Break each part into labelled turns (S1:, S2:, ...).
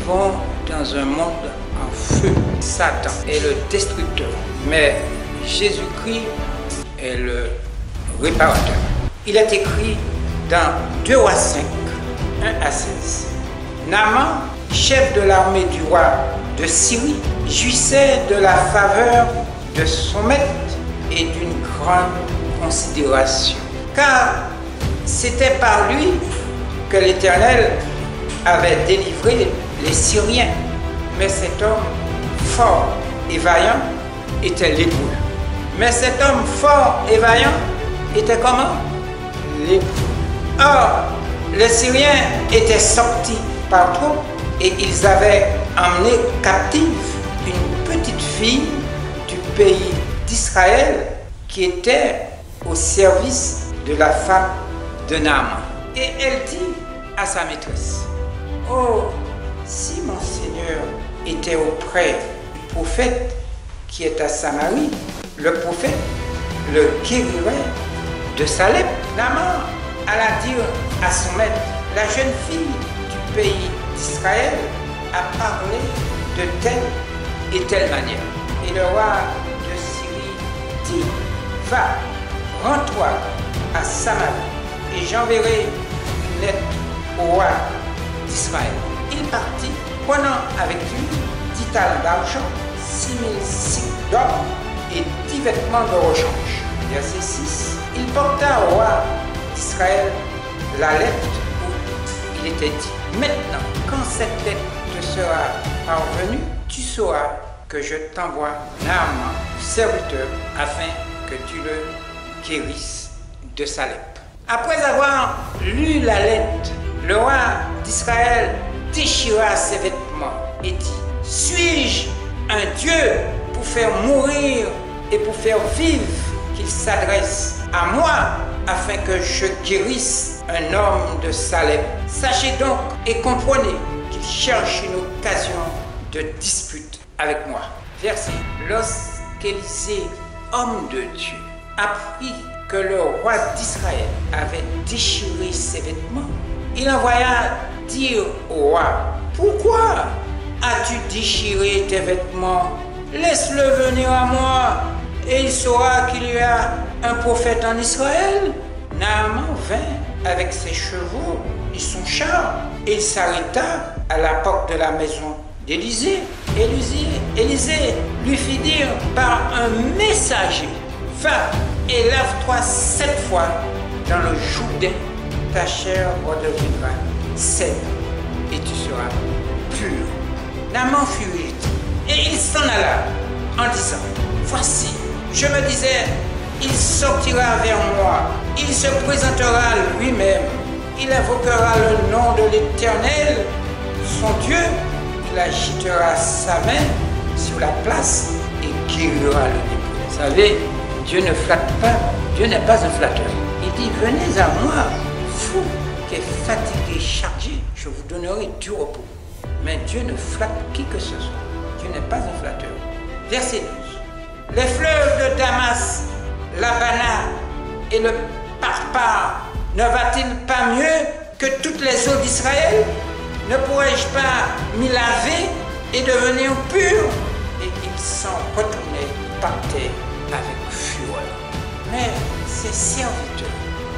S1: vivons dans un monde en feu. Satan est le destructeur, mais Jésus-Christ est le réparateur. Il est écrit dans 2 Rois 5, 1 à 16. Naaman, chef de l'armée du roi de Syrie, jouissait de la faveur de son maître et d'une grande considération. Car c'était par lui que l'Éternel avait délivré les Syriens. Mais cet homme fort et vaillant était lépreux. Mais cet homme fort et vaillant était comment? Lépreux. Or, les Syriens étaient sortis par trop et ils avaient emmené captive une petite fille du pays d'Israël qui était au service de la femme de Naaman. Et elle dit à sa maîtresse: oh, si mon Seigneur était auprès du prophète qui est à Samarie, le prophète le guérirait de sa lèpre. Naaman alla dire à son maître: la jeune fille du pays d'Israël a parlé de telle et telle manière. Et le roi de Syrie dit: va, rends-toi à Samarie, et j'enverrai une lettre au roi d'Israël. Il partit, prenant avec lui 10 talents d'argent, 6000 cycles d'or et 10 vêtements de rechange. Verset 6. Il porta au roi d'Israël la lettre où il était dit: maintenant, quand cette lettre te sera parvenue, tu sauras que je t'envoie Naaman, serviteur, afin que tu le guérisses de sa lèpre. Après avoir lu la lettre, le roi d'Israël déchira ses vêtements et dit: suis-je un Dieu pour faire mourir et pour faire vivre, qu'il s'adresse à moi afin que je guérisse un homme de sa lèpre? Sachez donc et comprenez qu'il cherche une occasion de dispute avec moi. Verset. Lorsqu'Élisée, homme de Dieu, apprit que le roi d'Israël avait déchiré ses vêtements, il envoya dire au roi: pourquoi as-tu déchiré tes vêtements? Laisse-le venir à moi, et il saura qu'il y a un prophète en Israël. Naaman vint avec ses chevaux et son char, et il s'arrêta à la porte de la maison d'Élisée. Élisée lui fit dire par un messager: va et lave-toi 7 fois dans le Jourdain, ta chair redeviendra saine et tu seras pur. Naaman fut irrité et il s'en alla en disant: voici, je me disais, il sortira vers moi, il se présentera lui-même, il invoquera le nom de l'Éternel, son Dieu, il agitera sa main sur la place et guérira le lépreux. Vous savez, Dieu ne flatte pas, Dieu n'est pas un flatteur. Il dit: venez à moi, vous qui êtes fatigués, chargés, je vous donnerai du repos. Mais Dieu ne flatte qui que ce soit. Dieu n'est pas un flatteur. Verset 12. Les fleuves de Damas, l'Abana et le Parpar, ne va-t-il pas mieux que toutes les eaux d'Israël? Ne pourrais-je pas m'y laver et devenir pur? Et ils s'en retournaient, partaient avec fureur. Mais ses serviteurs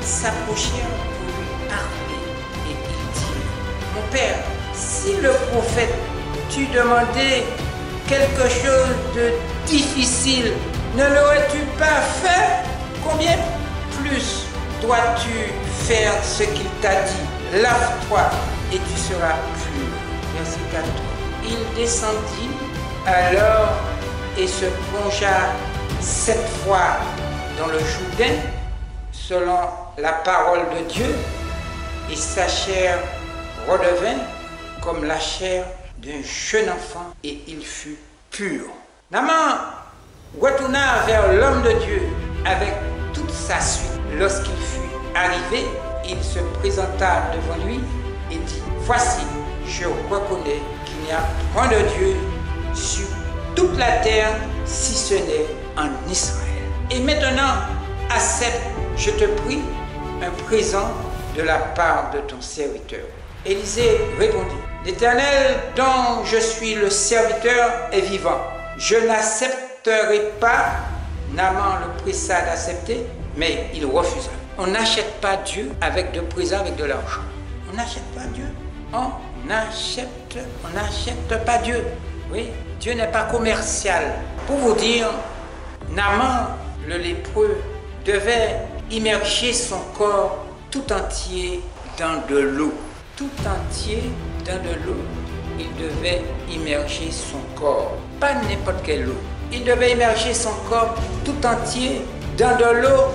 S1: s'approchèrent pour lui parler et ils dirent: mon père, si le prophète t'eût demandé quelque chose de difficile, ne l'aurais-tu pas fait? Combien plus dois-tu faire ce qu'il t'a dit? Lave-toi et tu seras pur. Verset 4. Il descendit alors et se plongea 7 fois dans le Jourdain, selon la parole de Dieu, et sa chair redevint comme la chair d'un jeune enfant, et il fut pur. Naaman retourna vers l'homme de Dieu avec toute sa suite. Lorsqu'il fut arrivé, il se présenta devant lui et dit: voici, je reconnais qu'il n'y a point de Dieu sur toute la terre si ce n'est en Israël. Et maintenant, accepte, je te prie, un présent de la part de ton serviteur. Élisée répondit, l'Éternel dont je suis le serviteur est vivant. Je n'accepterai pas. Naaman le pressa d'accepter, mais il refusa. On n'achète pas Dieu avec de présents, avec de l'argent. On n'achète pas Dieu. On n'achète pas Dieu. Oui, Dieu n'est pas commercial. Pour vous dire, Naaman, le lépreux, devait immerger son corps tout entier dans de l'eau. Tout entier dans de l'eau. Il devait immerger son corps. Pas n'importe quelle eau. Il devait immerger son corps tout entier dans de l'eau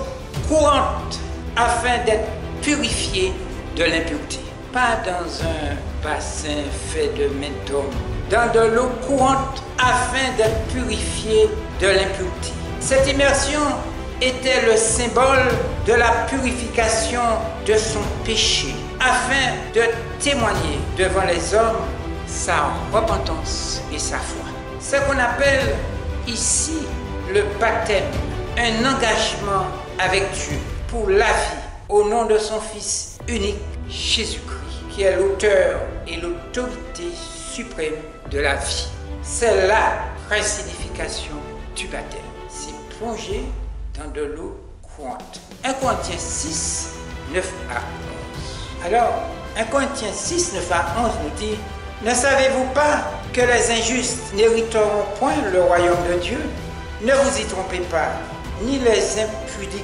S1: courante afin d'être purifié de l'impureté. Pas dans un bassin fait de métaux, dans de l'eau courante afin d'être purifié de l'impureté. Cette immersion était le symbole de la purification de son péché afin de témoigner devant les hommes sa repentance et sa foi. Ce qu'on appelle ici le baptême, un engagement avec Dieu pour la vie au nom de son Fils unique, Jésus-Christ, qui est l'auteur et l'autorité suprême de la vie. C'est la vraie signification du baptême. C'est plonger dans de l'eau courante. 1 Corinthiens 6, 9 à 11. Alors, 1 Corinthiens 6, 9 à 11 nous dit, ne savez-vous pas que les injustes n'hériteront point le royaume de Dieu? Ne vous y trompez pas, ni les impudiques,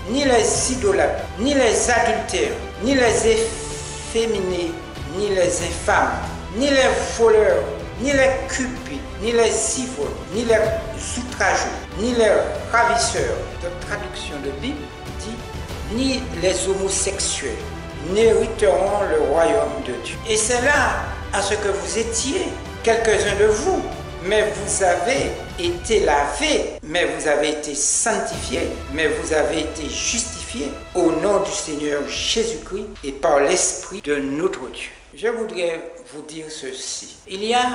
S1: ni les idolâtres, ni les adultères, ni les efféminés, ni les infâmes, ni les voleurs, ni les cupides, ni les ivrognes, ni les outrageux, ni les ravisseurs, de traduction de Bible dit, ni les homosexuels n'hériteront le royaume de Dieu. Et c'est là à ce que vous étiez, quelques-uns de vous, mais vous avez été lavés, mais vous avez été sanctifiés, mais vous avez été justifiés au nom du Seigneur Jésus-Christ et par l'Esprit de notre Dieu. Je voudrais vous dire ceci. Il y a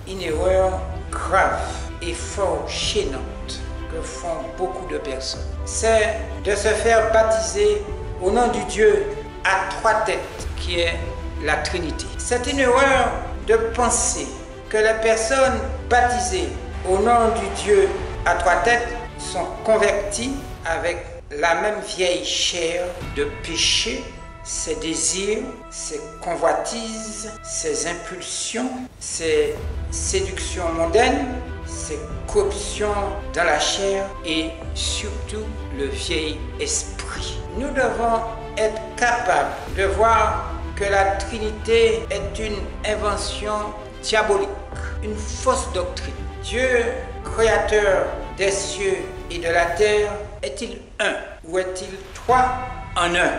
S1: une erreur grave et fort gênante que font beaucoup de personnes. C'est de se faire baptiser au nom du Dieu à trois têtes, qui est la Trinité. C'est une erreur de penser que les personnes baptisées au nom du Dieu à trois têtes sont converties avec la même vieille chair de péché, ses désirs, ses convoitises, ses impulsions, ses séductions mondaines, ses corruptions dans la chair et surtout le vieil esprit. Nous devons être capables de voir que la Trinité est une invention diabolique, une fausse doctrine. Dieu, créateur des cieux et de la terre, est-il un ou est-il trois en un?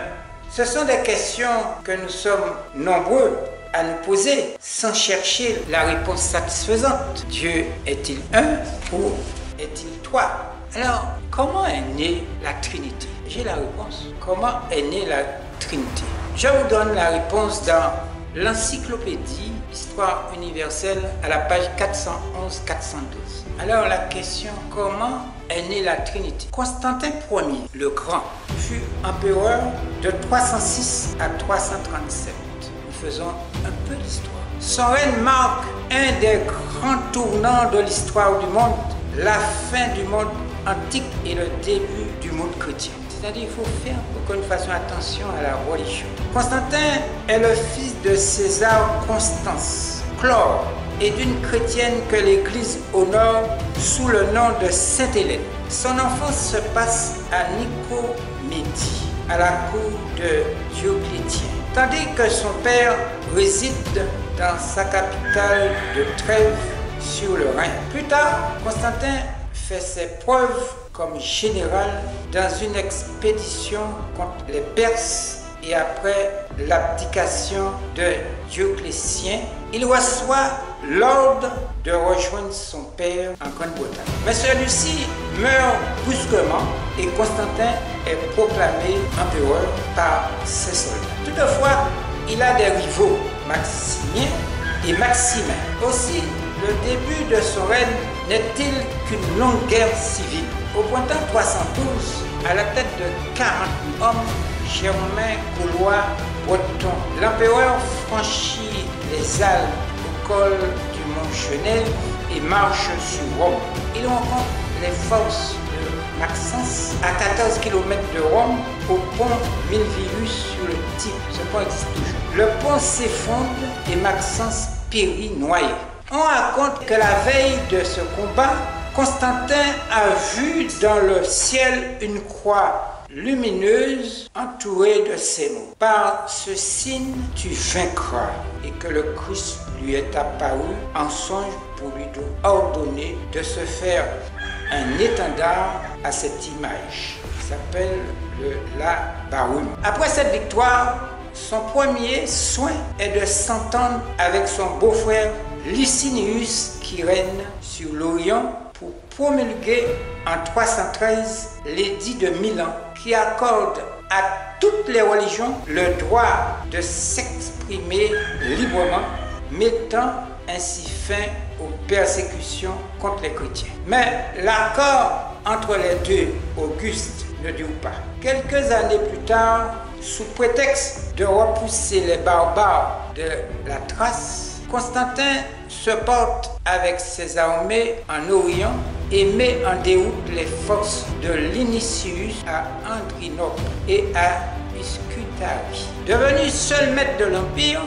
S1: Ce sont des questions que nous sommes nombreux à nous poser sans chercher la réponse satisfaisante. Dieu est-il un ou est-il trois? Alors, comment est née la Trinité? J'ai la réponse. Comment est née la Trinité? Je vous donne la réponse dans l'encyclopédie Histoire universelle à la page 411-412. Alors la question, comment est née la Trinité? Constantin Ier, le Grand, fut empereur de 306 à 337. Nous faisons un peu d'histoire. Son règne marque un des grands tournants de l'histoire du monde, la fin du monde antique et le début du monde chrétien. C'est-à-dire qu'il faut faire pour que nous fassions attention à la religion. Constantin est le fils de César Constance, Chlore, et d'une chrétienne que l'Église honore sous le nom de Sainte Hélène. Son enfance se passe à Nicomédie, à la cour de Dioclétien, tandis que son père réside dans sa capitale de Trèves sur le Rhin. Plus tard, Constantin fait ses preuves comme général dans une expédition contre les Perses et après l'abdication de Dioclétien, il reçoit l'ordre de rejoindre son père en Grande-Bretagne. Mais celui-ci meurt brusquement et Constantin est proclamé empereur par ses soldats. Toutefois, il a des rivaux, Maximien et Maximin. Aussi, le début de son règne n'est-il qu'une longue guerre civile. Au printemps 312, à la tête de 40 000 hommes, Germain Gaulois breton. L'empereur franchit les Alpes au col du mont Genève et marche sur Rome. Il rencontre les forces de Maxence à 14 km de Rome au pont Milvius sur le Tibre. Ce pont existe toujours. Le pont s'effondre et Maxence périt noyé. On raconte que la veille de ce combat, Constantin a vu dans le ciel une croix lumineuse entourée de ces mots. Par ce signe, tu vaincras. Et que le Christ lui est apparu en songe pour lui ordonner de se faire un étendard à cette image qui s'appelle le labarum. Après cette victoire, son premier soin est de s'entendre avec son beau-frère Licinius qui règne sur l'Orient pour promulguer en 313 l'édit de Milan qui accorde à toutes les religions le droit de s'exprimer librement, mettant ainsi fin aux persécutions contre les chrétiens. Mais l'accord entre les deux Augustes ne dure pas. Quelques années plus tard, sous prétexte de repousser les barbares de la Thrace, Constantin se porte avec ses armées en Orient et met en déroute les forces de Linicius à Andrinople et à Scutari. Devenu seul maître de l'Empire,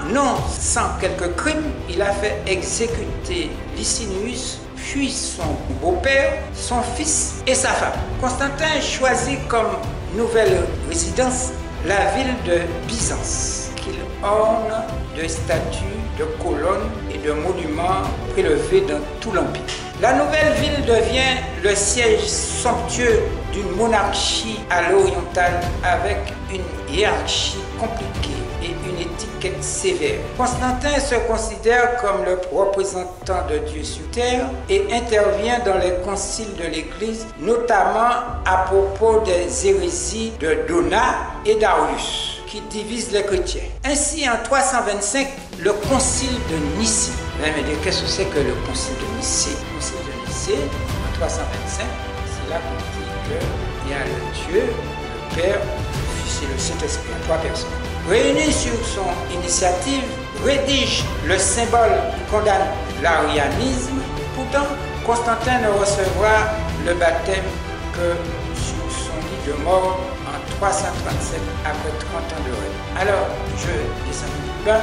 S1: non sans quelques crimes, il a fait exécuter Licinius, puis son beau-père, son fils et sa femme. Constantin choisit comme nouvelle résidence la ville de Byzance, qu'il orne de statues, de colonnes et de monuments prélevés dans tout l'Empire. La nouvelle ville devient le siège somptueux d'une monarchie à l'orientale avec une hiérarchie compliquée et une étiquette sévère. Constantin se considère comme le représentant de Dieu sur terre et intervient dans les conciles de l'Église, notamment à propos des hérésies de Donat et d'Arius, qui divisent les chrétiens. Ainsi, en 325, le concile de Nicée. Vous allez me dire, qu'est-ce que c'est que le concile de Nicée? Le concile de Nicée, en 325, c'est là qu'on dit qu'il y a le Dieu, le Père, le Fils et le Saint-Esprit, trois personnes. Réunis sur son initiative, rédige le symbole qui condamne l'arianisme. Pourtant, Constantin ne recevra le baptême que sur son lit de mort en 337 après 30 ans de règne. Alors, je descends du bas,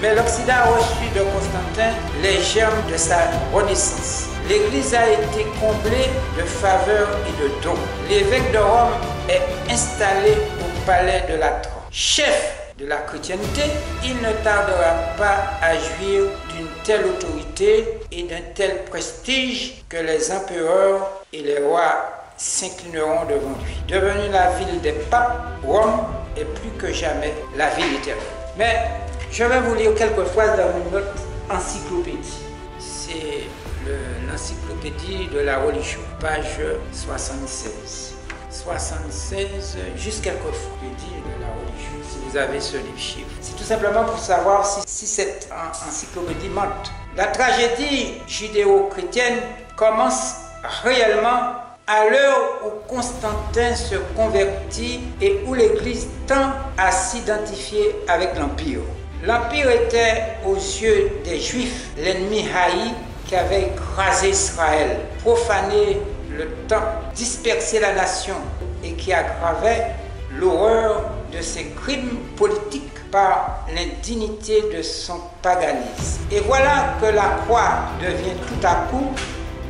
S1: mais l'Occident a reçu de Constantin les germes de sa renaissance. L'Église a été comblée de faveurs et de dons. L'évêque de Rome est installé au palais de Latran. Chef de la chrétienté, il ne tardera pas à jouir d'une telle autorité et d'un tel prestige que les empereurs et les rois s'inclineront devant lui. Devenue la ville des papes, Rome est plus que jamais la ville éternelle. Mais je vais vous lire quelques phrases dans une autre encyclopédie. C'est l'encyclopédie de la religion, page 76. 76, juste quelques encyclopédies de la religion, si vous avez ce livre chiffre. C'est tout simplement pour savoir si cette encyclopédie mente. La tragédie judéo-chrétienne commence réellement à l'heure où Constantin se convertit et où l'Église tend à s'identifier avec l'Empire. L'Empire était aux yeux des Juifs l'ennemi haï qui avait écrasé Israël, profané le temple, dispersé la nation et qui aggravait l'horreur de ses crimes politiques par l'indignité de son paganisme. Et voilà que la croix devient tout à coup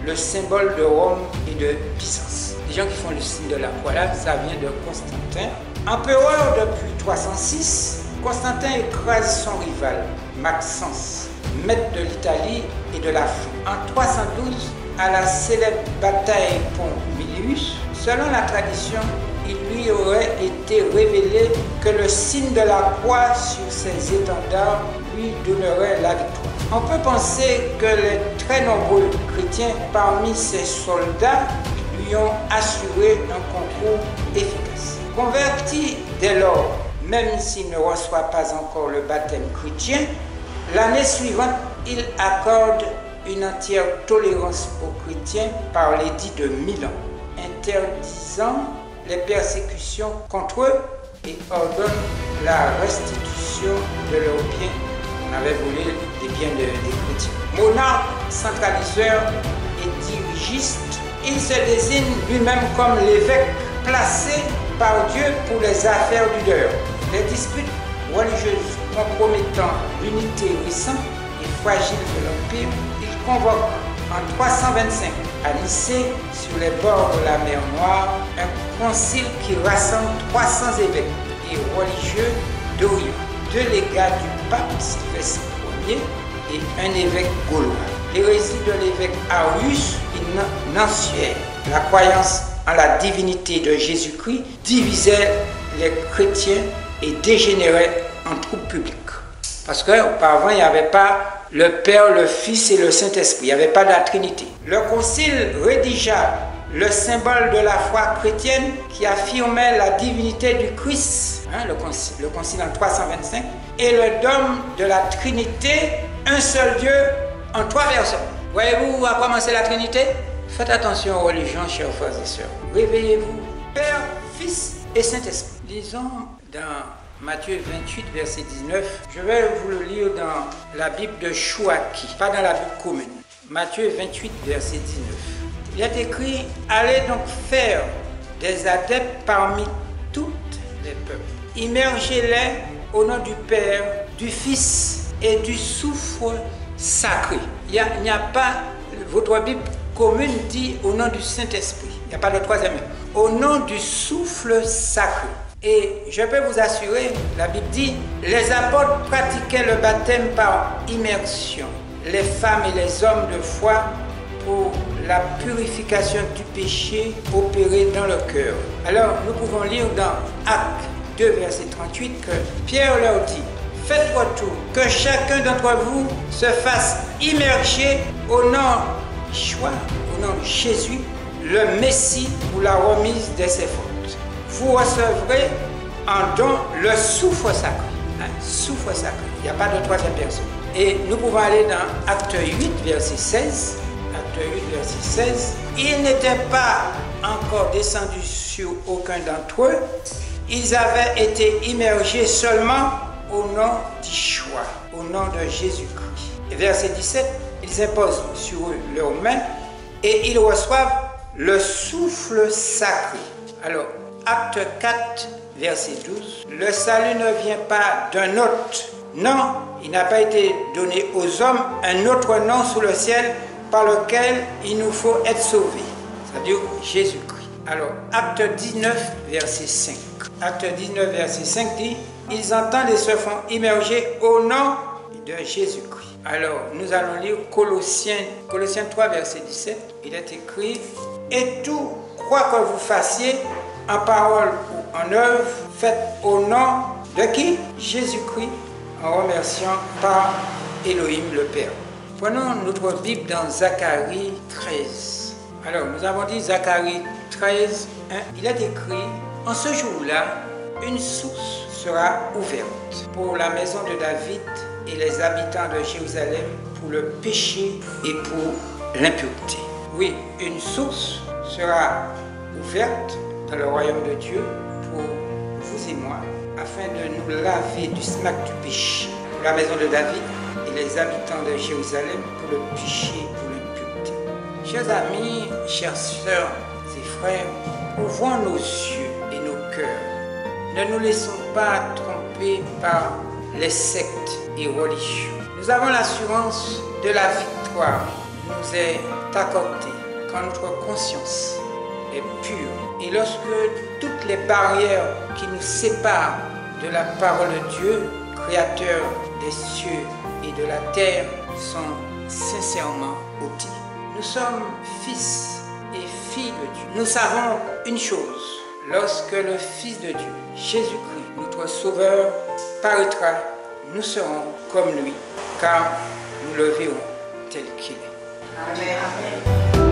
S1: le symbole de Rome et de Byzance. Les gens qui font le signe de la croix là, ça vient de Constantin. Empereur depuis 306, Constantin écrase son rival, Maxence, maître de l'Italie et de la France. En 312, à la célèbre bataille pont Milius, selon la tradition, il lui aurait été révélé que le signe de la croix sur ses étendards lui donnerait la victoire. On peut penser que les très nombreux chrétiens parmi ses soldats lui ont assuré un concours efficace. Converti dès lors, même s'il ne reçoit pas encore le baptême chrétien, l'année suivante, il accorde une entière tolérance aux chrétiens par l'édit de Milan, interdisant les persécutions contre eux et ordonne la restitution de leurs biens. On avait volé des biens des chrétiens. Monarque, centraliseur et dirigiste, il se désigne lui-même comme l'évêque placé par Dieu pour les affaires du dehors. Les disputes religieuses compromettant l'unité récente et fragile de l'Empire, il convoque en 325 à Nicée, sur les bords de la mer Noire, un concile qui rassemble 300 évêques et religieux d'Orient, 2 légats du pape Sylvestre Ier et un évêque gaulois. L'hérésie de l'évêque Arius est nancière. La croyance en la divinité de Jésus-Christ divisait les chrétiens et dégénérait en troubles publics. Parce qu'auparavant, il n'y avait pas le Père, le Fils et le Saint-Esprit. Il n'y avait pas de la Trinité. Le concile rédigea le symbole de la foi chrétienne qui affirmait la divinité du Christ, le concile en 325, et le dogme de la Trinité, un seul Dieu en 3 personnes. Voyez-vous où a commencé la Trinité? Faites attention aux religions, chers frères et sœurs. Réveillez-vous, Père, Fils et Saint-Esprit. Lisons dans Matthieu 28, verset 19. Je vais vous le lire dans la Bible de Chouaki, pas dans la Bible commune. Matthieu 28, verset 19. Il est écrit, allez donc faire des adeptes parmi toutes les peuples. Immergez-les au nom du Père, du Fils et du souffle sacré. Il n'y a pas, votre Bible commune dit au nom du Saint-Esprit. Il n'y a pas de troisième. Au nom du souffle sacré. Et je peux vous assurer, la Bible dit, les apôtres pratiquaient le baptême par immersion, les femmes et les hommes de foi pour la purification du péché opéré dans le cœur. Alors, nous pouvons lire dans Actes 2, verset 38, que Pierre leur dit, faites retour, que chacun d'entre vous se fasse immerger au nom de Jésus, le Messie, pour la remise de ses fautes. Vous recevrez en don le souffle sacré. Souffle sacré. Il n'y a pas de troisième personne. Et nous pouvons aller dans Acte 8, verset 16. Acte 8, verset 16. Ils n'étaient pas encore descendus sur aucun d'entre eux. Ils avaient été immergés seulement au nom d'Yeshua, au nom de Jésus-Christ. Et verset 17, ils imposent sur eux leurs mains et ils reçoivent le souffle sacré. Alors, Acte 4, verset 12, le salut ne vient pas d'un autre. Non, il n'a pas été donné aux hommes un autre nom sous le ciel par lequel il nous faut être sauvés. C'est-à-dire Jésus-Christ. Alors, Acte 19, verset 5. Acte 19, verset 5 dit, ils entendent et se font immerger au nom de Jésus-Christ. Alors, nous allons lire Colossiens 3, verset 17. Il est écrit, et tout, quoi que vous fassiez, en parole ou en œuvre, faites au nom de qui? Jésus-Christ, en remerciant par Elohim le Père. Prenons notre Bible dans Zacharie 13. Alors, nous avons dit Zacharie 13, 1. Il est écrit, en ce jour-là, une source sera ouverte pour la maison de David et les habitants de Jérusalem pour le péché et pour l'impureté. Oui, une source sera ouverte dans le royaume de Dieu pour vous et moi, afin de nous laver du smac du péché. Pour la maison de David et les habitants de Jérusalem pour le péché et pour l'impureté. Chers amis, chères sœurs et frères, ouvrons nos yeux et nos cœurs. Ne nous laissons pas tromper par les sectes et religions. Nous avons l'assurance de la victoire qui nous est accordée quand notre conscience est pure. Et lorsque toutes les barrières qui nous séparent de la parole de Dieu, Créateur des cieux et de la terre, sont sincèrement ôtées. Nous sommes fils et filles de Dieu. Nous savons une chose, lorsque le Fils de Dieu, Jésus-Christ, notre Sauveur, paraîtra, nous serons comme lui, car nous le verrons tel qu'il est.
S2: Amen.